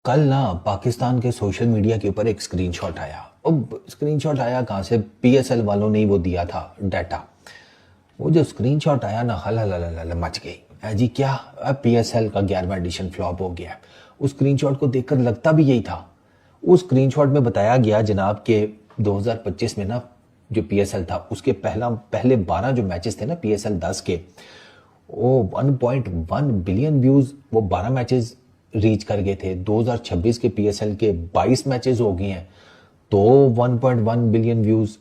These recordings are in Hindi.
कल ना पाकिस्तान के सोशल मीडिया के ऊपर एक स्क्रीनशॉट आया। अब स्क्रीनशॉट आया कहाँ से? पीएसएल वालों ने ही वो दिया था डाटा। वो जो स्क्रीनशॉट आया ना, हल हल हल हल मच गई। जी क्या? अब पीएसएल का 11वां एडिशन फ्लॉप हो गया है। उस स्क्रीनशॉट को देखकर लगता भी यही था। उस स्क्रीनशॉट में बताया गया जनाब के 2025 में ना जो पीएसएल था उसके पहले 12 जो मैचेस थे ना पीएसएल 10 के, वो 1.1 बिलियन व्यूज वो 12 मैचेस रीच कर गए थे। 2026 के पीएसएल के 22 मैचेस हो गए हैं तो 1.1 बिलियन व्यूज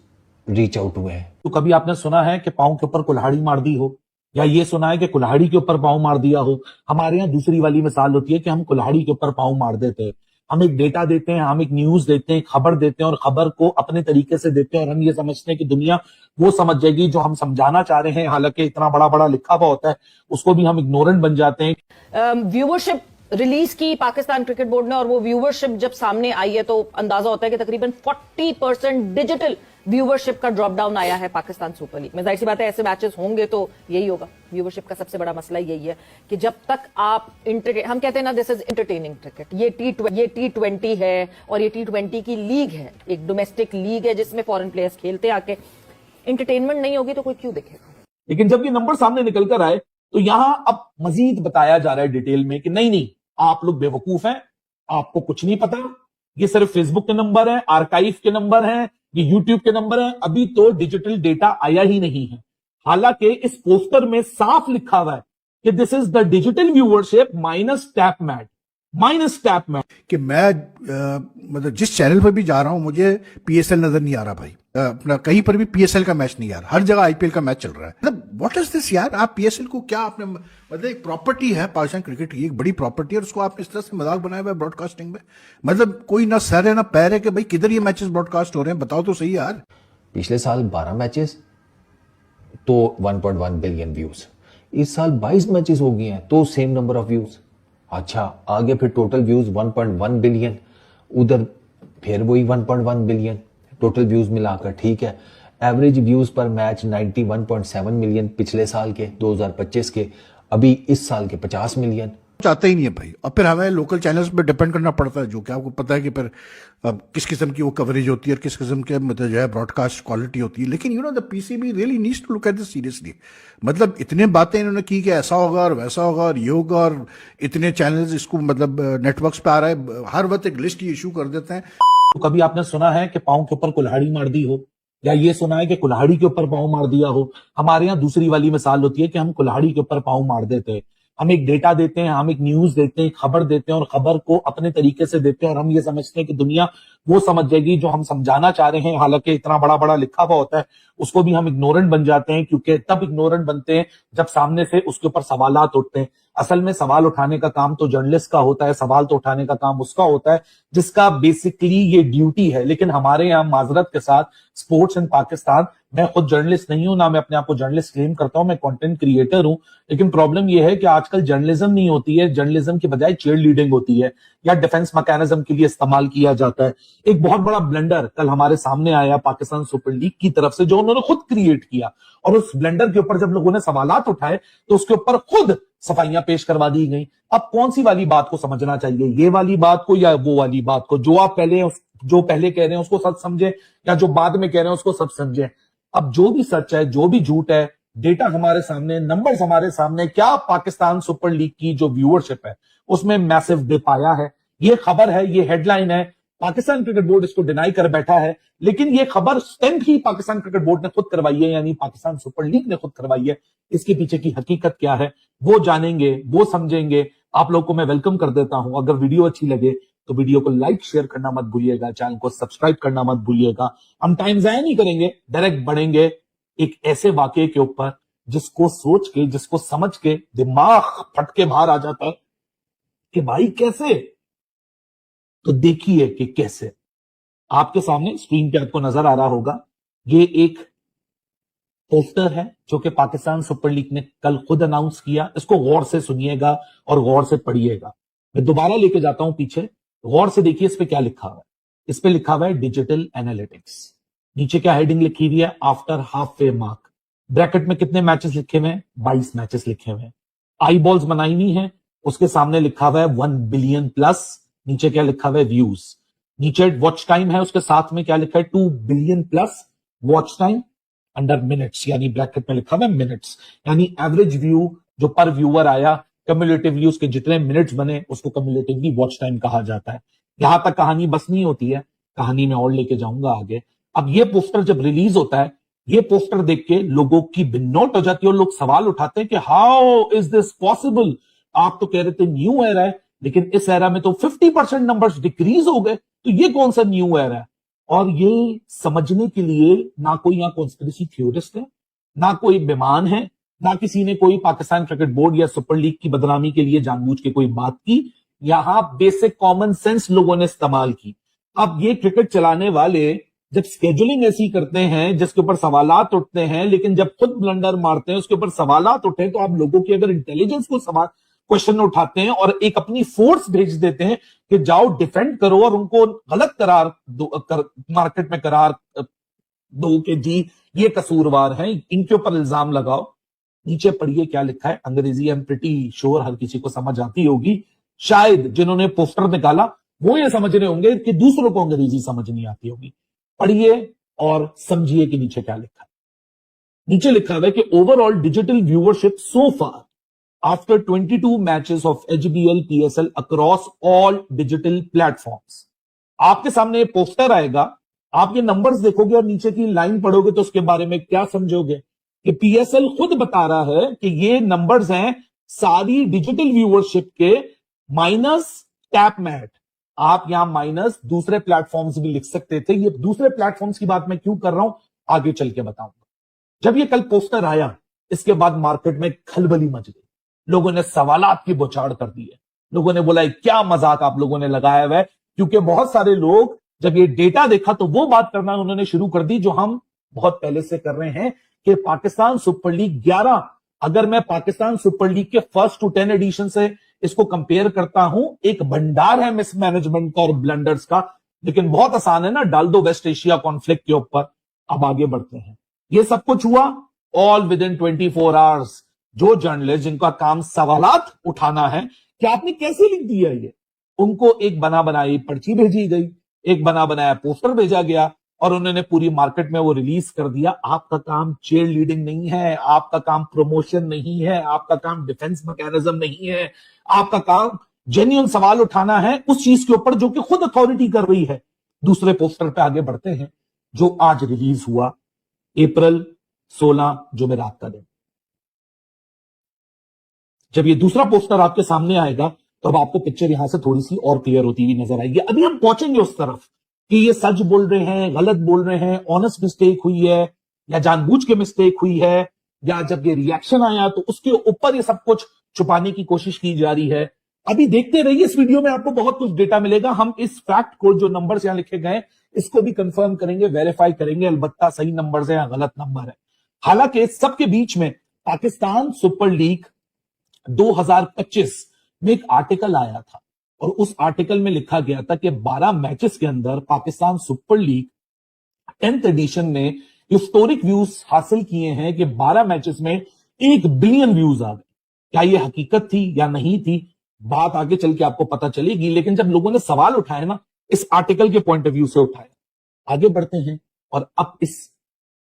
रीच आउट हुए हैं। तो कभी आपने सुना है कि पांव के ऊपर कुल्हाड़ी मार दी हो, या ये सुना है कि कुल्हाड़ी के ऊपर पांव मार दिया हो? हमारे यहाँ दूसरी वाली मिसाल होती है कि हम कुल्हाड़ी के ऊपर पांव मार देते हैं। हम एक डेटा देते हैं, हम एक न्यूज देते हैं, खबर देते हैं और खबर को अपने तरीके से देते हैं और हम ये समझते हैं कि दुनिया वो समझ जाएगी जो हम समझाना चाह रहे हैं। हालांकि इतना बड़ा बड़ा लिखा हुआ होता है, उसको भी हम इग्नोरेंट बन जाते हैं। व्यूवरशिप रिलीज की पाकिस्तान क्रिकेट बोर्ड ने और वो व्यूवरशिप जब सामने आई है तो अंदाजा होता है कि तकरीबन 40% डिजिटल व्यूवरशिप का ड्रॉप डाउन आया है पाकिस्तान सुपर लीग में। जाहिर सी बात है, ऐसे मैचेस होंगे तो यही होगा। व्यूवरशिप का सबसे बड़ा मसला यही है कि जब तक आप हम कहते हैं ना, दिस इज एंटरटेनिंग क्रिकेट। ये T20 है और ये T20 की लीग है, एक डोमेस्टिक लीग है जिसमें फॉरेन प्लेयर्स खेलते आके। एंटरटेनमेंट नहीं होगी तो कोई क्यों देखेगा? लेकिन जब ये नंबर सामने निकल कर आए तो यहां अब मजीद बताया जा रहा है डिटेल में कि नहीं, आप लोग बेवकूफ हैं, आपको कुछ नहीं पता। ये सिर्फ फेसबुक के नंबर है, आर्काइव के नंबर है, ये यूट्यूब के नंबर है, अभी तो डिजिटल डेटा आया ही नहीं है। हालांकि इस पोस्टर में साफ लिखा हुआ है कि this is the digital viewership minus Tapmad कि मैं मतलब जिस चैनल पर भी जा रहा हूं मुझे पीएसएल नजर नहीं आ रहा भाई। अपना कहीं पर भी पीएसएल का मैच नहीं आ रहा, हर जगह आईपीएल का मैच चल रहा है। मतलब व्हाट इज दिस यार? आप पीएसएल को क्या आपने, मतलब एक प्रॉपर्टी है पाकिस्तान क्रिकेट की, एक बड़ी प्रॉपर्टी है, और उसको आपने इस तरह से मजाक बनाया हुआ है ब्रॉडकास्टिंग में। मतलब कोई ना सर है ना पैर है कि भाई किधर ये मैचेस ब्रॉडकास्ट हो रहे हैं, बताओ तो सही यार। पिछले साल 12 मैचेस तो 1.1 बिलियन व्यूज, इस साल 22 मैचेस हो गए हैं तो सेम नंबर ऑफ व्यूज। अच्छा, आगे फिर टोटल व्यूज 1.1 बिलियन, उधर फिर वही 1.1 बिलियन टोटल व्यूज मिलाकर। ठीक है, एवरेज व्यूज पर मैच 91.7 मिलियन पिछले साल के 2025 के, अभी इस साल के 50 मिलियन। चाहते ही नहीं है भाई, और फिर हमें लोकल चैनल्स पे डिपेंड करना पड़ता है, जो कि आपको पता है कि फिर किस किस्म की वो कवरेज होती है और किस किस्म के मतलब जो है ब्रॉडकास्ट क्वालिटी होती है। लेकिन the PCB really needs to look at this seriously. मतलब इतने बातें इन्होंने की कि ऐसा होगा और वैसा होगा और ये होगा, और इतने चैनल्स इसको मतलब नेटवर्क्स पे आ रहा है, हर वक्त एक लिस्ट इशू कर देते हैं। तो कभी आपने सुना है कि पांव के ऊपर कुल्हाड़ी मार दी हो, या ये सुना है कि कुल्हाड़ी के ऊपर पांव मार दिया हो? हमारे यहाँ दूसरी वाली मिसाल होती है कि हम कुल्हाड़ी के ऊपर पांव मार देते हैं। हम एक डेटा देते हैं, हम एक न्यूज देते हैं, खबर देते हैं और खबर को अपने तरीके से देते हैं और हम ये समझते हैं कि दुनिया वो समझ जाएगी जो हम समझाना चाह रहे हैं। हालांकि इतना बड़ा बड़ा लिखा हुआ होता है, उसको भी हम इग्नोरेंट बन जाते हैं, क्योंकि तब इग्नोरेंट बनते हैं जब सामने से उसके ऊपर सवालात उठते हैं। असल में सवाल उठाने का काम तो जर्नलिस्ट का होता है, सवाल तो उठाने का काम उसका होता है जिसका बेसिकली ये ड्यूटी है। लेकिन हमारे यहाँ माजरत के साथ स्पोर्ट्स इन पाकिस्तान, मैं खुद जर्नलिस्ट नहीं हूं, ना मैं अपने आप को जर्नलिस्ट क्लेम करता हूं, मैं कंटेंट क्रिएटर हूं। लेकिन प्रॉब्लम यह है कि आजकल जर्नलिज्म नहीं होती है, जर्नलिज्म की बजाय चीयर लीडिंग होती है या डिफेंस मैकेनिज्म के लिए इस्तेमाल किया जाता है। एक बहुत बड़ा ब्लंडर कल हमारे सामने आया पाकिस्तान सुपर लीग की तरफ से, जो उन्होंने खुद क्रिएट किया, और उस ब्लंडर के ऊपर जब लोगों ने सवालात उठाए तो उसके ऊपर खुद सफाइयां पेश करवा दी गई। अब कौन सी वाली बात को समझना चाहिए, ये वाली बात को या वो वाली बात को? जो आप पहले कह रहे हैं उसको सच समझे, या जो बाद में कह रहे हैं उसको सब समझे। अब जो भी सच है, जो भी झूठ है, डेटा हमारे सामने, नंबर्स हमारे सामने। क्या पाकिस्तान सुपर लीग की जो व्यूअरशिप है उसमें मैसिव डिप आया है? ये खबर है, ये हेडलाइन है, पाकिस्तान क्रिकेट बोर्ड इसको डिनाई कर बैठा है, लेकिन ये खबर स्टेम ही पाकिस्तान क्रिकेट बोर्ड ने खुद करवाई है, यानी पाकिस्तान सुपर लीग ने खुद करवाई है। इसके पीछे की हकीकत क्या है वो जानेंगे, वो समझेंगे। आप लोग को मैं वेलकम कर देता हूं। अगर वीडियो अच्छी लगे तो वीडियो को लाइक शेयर करना मत भूलिएगा, चैनल को सब्सक्राइब करना मत भूलिएगा। हम टाइम जाया नहीं करेंगे, डायरेक्ट बढ़ेंगे एक ऐसे वाकये के ऊपर जिसको सोच के, जिसको समझ के दिमाग फट के बाहर आ जाता है कि भाई कैसे। तो देखिए कि कैसे। आपके सामने स्क्रीन पे आपको नजर आ रहा होगा, ये एक पोस्टर है जो कि पाकिस्तान सुपर लीग ने कल खुद अनाउंस किया। इसको गौर से सुनिएगा और गौर से पढ़िएगा। मैं दोबारा लेके जाता हूं पीछे, गौर से देखिए इस पे क्या लिखा हुआ है। इस पे लिखा हुआ है डिजिटल एनालिटिक्स। नीचे क्या हेडिंग लिखी हुई है? After half way mark. Bracket में कितने मैचेस लिखे हुए हैं? 22 मैचेस लिखे हुए हैं। आई बॉल्स बनाई हुई है, उसके सामने लिखा हुआ है 1 बिलियन प्लस नीचे क्या लिखा हुआ है, व्यूज। नीचे वॉच टाइम है, उसके साथ में क्या लिखा है, 2 billion plus watch time under minutes, यानी ब्रैकेट में लिखा हुआ है मिनट्स, यानी एवरेज व्यू जो पर व्यूअर आया, कम्युलेटिवली उसके जितने मिनट्स बने उसको कम्युलेटिवली वॉच टाइम कहा जाता है। यहां तक कहानी बस नहीं होती है, कहानी में और लेके जाऊंगा आगे। अब ये पोस्टर जब रिलीज होता है, ये पोस्टर देख के लोगों की बिन्नौट हो जाती है और लोग सवाल उठाते हैं कि हाउ इज दिस पॉसिबल। आप तो कह रहे थे न्यू एरा है, लेकिन इस एरा में तो 50% नंबर्स डिक्रीज हो गए, तो ये कौन सा न्यू एरा है। और ये समझने के लिए ना कोई यहां कॉन्स्पिरेसी थ्योरिस्ट है, ना कोई बेमान है, ना किसी ने कोई पाकिस्तान क्रिकेट बोर्ड या सुपर लीग की बदनामी के लिए जानबूझ के कोई बात की। यहां बेसिक कॉमन सेंस लोगों ने इस्तेमाल की। अब ये क्रिकेट चलाने वाले जब स्केजुलिंग ऐसी करते हैं जिसके ऊपर सवालात उठते हैं, लेकिन जब खुद ब्लंडर मारते हैं उसके ऊपर सवालात उठे, तो आप लोगों की अगर इंटेलिजेंस को सवाल क्वेश्चन उठाते हैं और एक अपनी फोर्स भेज देते हैं कि जाओ डिफेंड करो और उनको गलत करार मार्केट में करार दो कि जी ये कसूरवार हैं, इनके ऊपर इल्जाम लगाओ। नीचे पढ़िए क्या लिखा है, अंग्रेजी आई एम प्रिटी श्योर हर किसी को समझ आती होगी। शायद जिन्होंने पोस्टर निकाला वो ये समझ रहे होंगे कि दूसरों को अंग्रेजी समझ नहीं आती होगी। पढ़िए और समझिए कि नीचे क्या लिखा है। नीचे लिखा हुआ है कि overall digital viewership so far after 22 matches of HBL PSL across all digital platforms. आपके सामने पोस्टर आएगा, आप ये नंबर्स देखोगे और नीचे की लाइन पढ़ोगे तो उसके बारे में क्या समझोगे कि PSL खुद बता रहा है कि ये नंबर्स हैं सारी डिजिटल व्यूअरशिप के माइनस टैप मैट। आप यहां माइनस दूसरे प्लेटफॉर्म्स भी लिख सकते थे। ये दूसरे प्लेटफॉर्म्स की बात मैं क्यों कर रहा हूं आगे चल के बताऊंगा। जब ये कल पोस्टर आया, इसके बाद मार्केट में खलबली मच गई, लोगों ने सवालात की बौछार कर दी है। लोगों ने बोला क्या मजाक आप लोगों ने लगाया हुआ है, क्योंकि बहुत सारे लोग जब ये डेटा देखा तो वो बात करना उन्होंने शुरू कर दी जो हम बहुत पहले से कर रहे हैं कि पाकिस्तान सुपर लीग 11, अगर मैं पाकिस्तान सुपर लीग के फर्स्ट टू 10 एडिशन से इसको कंपेयर करता हूं, एक भंडार है मिसमैनेजमेंट का और ब्लंडर्स का। लेकिन बहुत आसान है ना, डाल दो वेस्ट एशिया कॉन्फ्लिक्ट के ऊपर। अब आगे बढ़ते हैं। ये सब कुछ हुआ ऑल विद इन 24 आवर्स। जो जर्नलिस्ट जिनका काम सवालात उठाना है कि आपने कैसे लिख दिया ये, उनको एक बना बनाई पर्ची भेजी गई, एक बना बनाया पोस्टर भेजा गया और उन्होंने पूरी मार्केट में वो रिलीज कर दिया। आपका काम चेयर लीडिंग नहीं है, आपका काम प्रमोशन नहीं है, आपका काम डिफेंस मैकेनिज्म नहीं है, आपका काम जेन्युइन सवाल उठाना है उस चीज के ऊपर जो कि खुद अथॉरिटी कर रही है। दूसरे पोस्टर पे आगे बढ़ते हैं जो आज रिलीज हुआ अप्रैल 16 जुमेरात का दिन। जब ये दूसरा पोस्टर आपके सामने आएगा तो अब आपको पिक्चर यहां से थोड़ी सी और क्लियर होती हुई नजर आएगी। अभी हम पहुंचेंगे उस तरफ कि ये सच बोल रहे हैं, गलत बोल रहे हैं, ऑनेस्ट मिस्टेक हुई है या जानबूझ के मिस्टेक हुई है, या जब ये रिएक्शन आया तो उसके ऊपर ये सब कुछ छुपाने की कोशिश की जा रही है। अभी देखते रहिए, इस वीडियो में आपको बहुत कुछ डेटा मिलेगा। हम इस फैक्ट को, जो नंबर्स यहां लिखे गए, इसको भी कंफर्म करेंगे, वेरीफाई करेंगे अलबत्ता सही नंबर्स है या गलत नंबर है। हालांकि इस सबके बीच में पाकिस्तान सुपर लीग 2025 में एक आर्टिकल आया था और उस आर्टिकल में लिखा गया था कि 12 मैचेस के अंदर Pakistan super league 10th edition ने हिस्टोरिक व्यूज हासिल किए हैं कि 12 मैचेस में 1 बिलियन व्यूज आ गए। क्या ये हकीकत थी या नहीं थी, बात आगे चल के आपको पता चलेगी। लेकिन जब लोगों ने सवाल उठाए ना, इस आर्टिकल के पॉइंट ऑफ व्यू से उठाए। आगे बढ़ते हैं और अब इस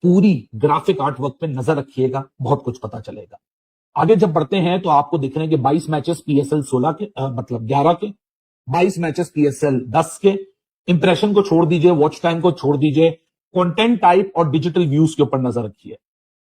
पूरी ग्राफिक आर्टवर्क पे नजर रखिएगा, बहुत कुछ पता चलेगा। आगे जब बढ़ते हैं तो आपको दिख रहे हैं कि 22 मैचेस PSL 16 के, मतलब 11 के, 22 मैचेस PSL 10 के। इंप्रेशन को छोड़ दीजिए, वॉच टाइम को छोड़ दीजिए, कंटेंट टाइप और डिजिटल व्यूज के ऊपर नजर रखिए।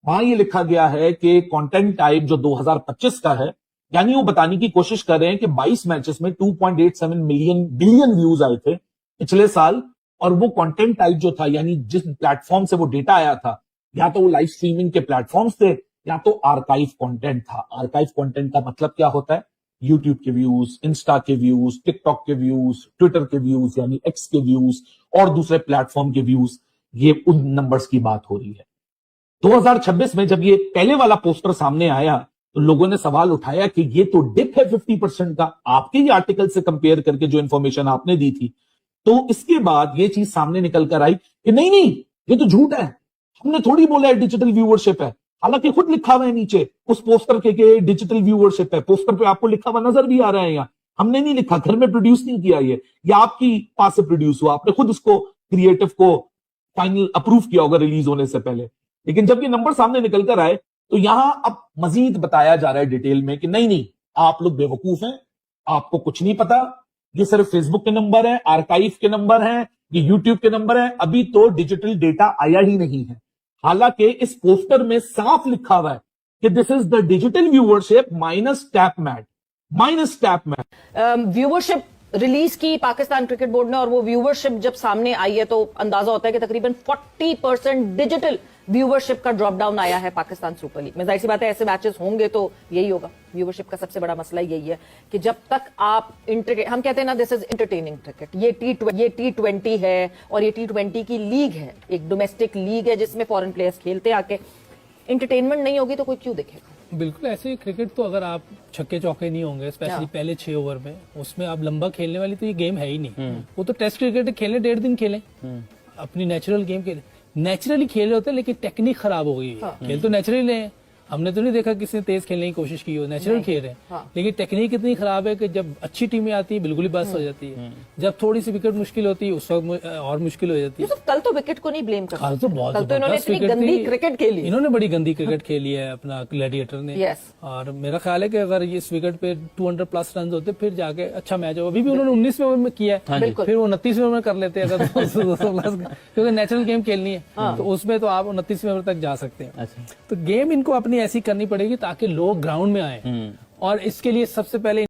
वहां ये लिखा गया है कि कंटेंट टाइप जो 2025 का है, यानी वो बताने की कोशिश कर रहे हैं कि 22 मैचेस में 2.87 बिलियन व्यूज आए थे पिछले साल। और वो कंटेंट टाइप जो था, यानी जिस प्लेटफॉर्म से वो डेटा आया था, या तो वो लाइव स्ट्रीमिंग के प्लेटफॉर्म्स थे या तो आर्काइव कंटेंट था। आर्काइव कंटेंट का मतलब क्या होता है, यूट्यूब के व्यूज, इंस्टा के व्यूज, टिकटॉक के व्यूज, ट्विटर के व्यूज यानी एक्स के व्यूज और दूसरे प्लेटफॉर्म के व्यूज। ये उन नंबर्स की बात हो रही है। 2026 में जब ये पहले वाला पोस्टर सामने आया तो लोगों ने सवाल उठाया कि ये तो डिप है 50% का, आपके ही आर्टिकल से कंपेयर करके जो इंफॉर्मेशन आपने दी थी। तो इसके बाद ये चीज सामने निकल कर आई कि नहीं नहीं, ये तो झूठ है, हमने थोड़ी बोला है डिजिटल व्यूअरशिप है। हालांकि खुद लिखा हुआ है नीचे उस पोस्टर के डिजिटल व्यूअरशिप है। पोस्टर पे आपको लिखा हुआ नजर भी आ रहा है यहाँ, हमने नहीं लिखा, घर में प्रोड्यूस नहीं किया ये आपकी पास से प्रोड्यूस हुआ, आपने खुद उसको क्रिएटिव को फाइनल अप्रूव किया होगा रिलीज होने से पहले। लेकिन जब ये नंबर सामने निकल कर आए तो यहां अब मजीद बताया जा रहा है डिटेल में कि नहीं आप लोग बेवकूफ हैं, आपको कुछ नहीं पता, ये सिर्फ फेसबुक के नंबर है, आर्काइव के नंबर है, ये यूट्यूब के नंबर है, अभी तो डिजिटल डेटा आया ही नहीं है। हालांकि इस पोस्टर में साफ लिखा हुआ है कि this is the digital viewership minus Tapmad. Viewership release की पाकिस्तान क्रिकेट बोर्ड ने, और वो व्यूवरशिप जब सामने आई है तो अंदाजा होता है कि तकरीबन 40% डिजिटल व्यूवरशिप का ड्रॉप डाउन आया है पाकिस्तान सुपर लीग में। जाहिर सी बात है ऐसे मैचेस होंगे तो यही होगा। व्यूवरशिप का सबसे बड़ा मसला यही है कि जब तक आप हम कहते हैं ना दिस इज एंटरटेनिंग क्रिकेट, ये T20 है और ये T20 की लीग है, एक डोमेस्टिक लीग है जिसमें फॉरेन प्लेयर्स खेलते आके। एंटरटेनमेंट नहीं होगी तो कोई क्यों देखेगा? बिल्कुल ऐसे ही क्रिकेट तो अगर आप छक्के चौके नहीं होंगे स्पेशली पहले 6 ओवर में, उसमें आप लंबा खेलने वाली तो ये गेम है ही नहीं। वो तो टेस्ट क्रिकेट खेले 1.5 दिन खेलें, अपनी नेचुरल गेम खेले, नेचुरली खेल होते हैं लेकिन टेक्निक खराब हो गई है। खेल तो नेचुरली है, हमने तो नहीं देखा किसी ने तेज खेलने की कोशिश की हो, नेचुरल खेल रहे हैं। लेकिन टेक्निक इतनी खराब है कि जब अच्छी टीमें आती है बिल्कुल ही बस हो जाती है, जब थोड़ी सी विकेट मुश्किल होती है उस वक्त और मुश्किल हो जाती है। कल तो विकेट को नहीं ब्लेम कर, कल तो बहुत कल तो इन्होंने जबरदस्त इतनी विकेट गंदी थी। क्रिकेट खेली, इन्होंने बड़ी गंदी क्रिकेट खेली है अपना ग्लैडिएटर ने। Yes. और मेरा ख्याल है कि अगर इस विकेट पे 200+ रन होते फिर जाके अच्छा मैच हो। अभी भी उन्होंने 19वें ओवर में किया है, बिल्कुल। फिर वो 29वें ओवर में कर लेते हैं अगर 200+, क्योंकि नेचुरल गेम खेलनी है तो उसमें तो आप 29वें ओवर तक जा सकते हैं। तो गेम इनको अपनी ऐसी करनी पड़ेगी ताकि लोग ग्राउंड में आए, और इसके लिए सबसे पहले